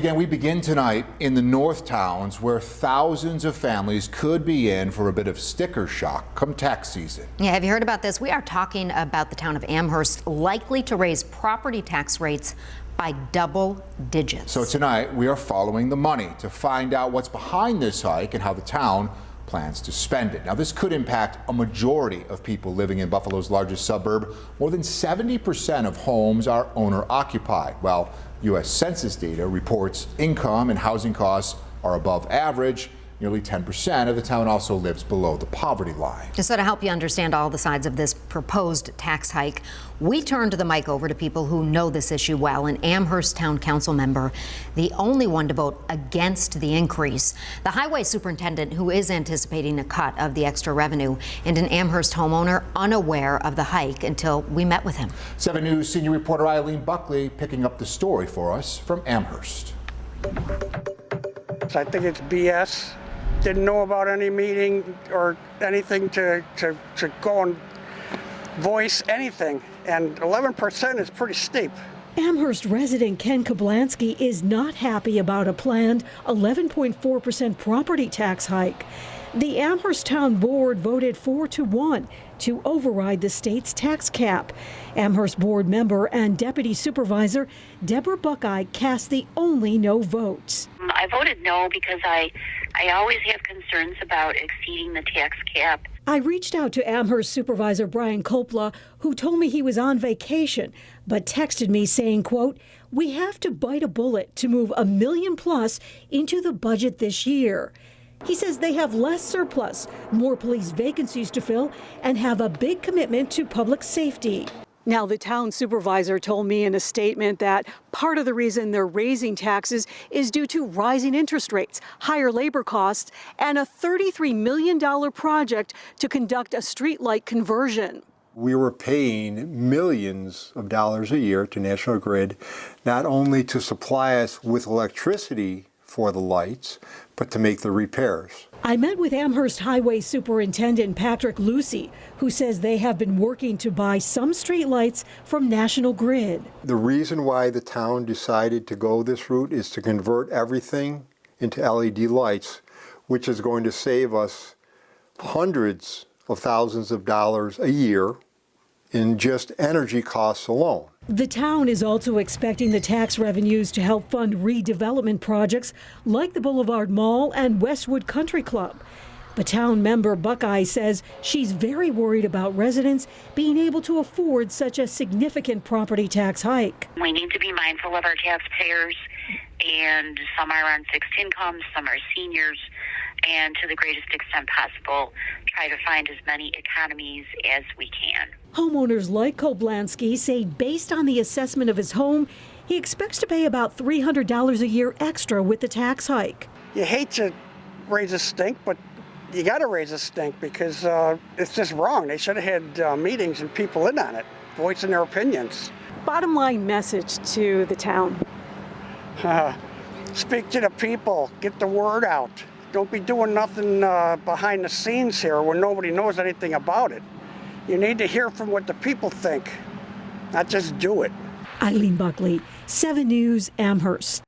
again, we begin tonight in the North Towns, where thousands of families could be in for a bit of sticker shock come tax season. Yeah, have you heard about this? We are talking about the town of Amherst likely to raise property tax rates by double digits. So tonight we are following the money to find out what's behind this hike and how the town plans to spend it. Now, this could impact a majority of people living in Buffalo's largest suburb. More than 70% of homes are owner-occupied, while U.S. Census data reports income and housing costs are above average. Nearly 10% of the town also lives below the poverty line. Just so to help you understand all the sides of this proposed tax hike, we turned the mic over to people who know this issue well. An Amherst Town Council member, the only one to vote against the increase, the highway superintendent who is anticipating a cut of the extra revenue, and an Amherst homeowner unaware of the hike until we met with him. 7 News senior reporter Eileen Buckley picking up the story for us from Amherst. I think it's BS. Didn't know about any meeting or anything to go and voice anything, and 11% is pretty steep. Amherst resident Ken Kablansky is not happy about a planned 11.4% property tax hike. The Amherst Town Board voted 4-1 to override the state's tax cap. Amherst Board member and Deputy Supervisor Deborah Buckeye cast the only no votes. I voted no because I always have concerns about exceeding the tax cap. I reached out to Amherst Supervisor Brian Coppola, who told me he was on vacation, but texted me saying, quote, "We have to bite a bullet to move $1 million plus into the budget this year." He says they have less surplus, more police vacancies to fill, and have a big commitment to public safety. Now, the town supervisor told me in a statement that part of the reason they're raising taxes is due to rising interest rates, higher labor costs, and a $33 million project to conduct a streetlight conversion. We were paying millions of dollars a year to National Grid, not only to supply us with electricity for the lights, but to make the repairs. I met with Amherst Highway Superintendent Patrick Lucy, who says they have been working to buy some streetlights from National Grid. The reason why the town decided to go this route is to convert everything into LED lights, which is going to save us hundreds of thousands of dollars a year in just energy costs alone. The town is also expecting the tax revenues to help fund redevelopment projects like the Boulevard Mall and Westwood Country Club. But town member Buckeye says she's very worried about residents being able to afford such a significant property tax hike. We need to be mindful of our taxpayers, and some are on fixed incomes, some are seniors, and to the greatest extent possible, try to find as many economies as we can. Homeowners like Koblansky say based on the assessment of his home, he expects to pay about $300 a year extra with the tax hike. You hate to raise a stink, but you got to raise a stink because it's just wrong. They should have had meetings and people in on it, voicing their opinions. Bottom line message to the town. Speak to the people, get the word out. Don't be doing nothing behind the scenes here when nobody knows anything about it. You need to hear from what the people think, not just do it. Eileen Buckley, 7 News, Amherst.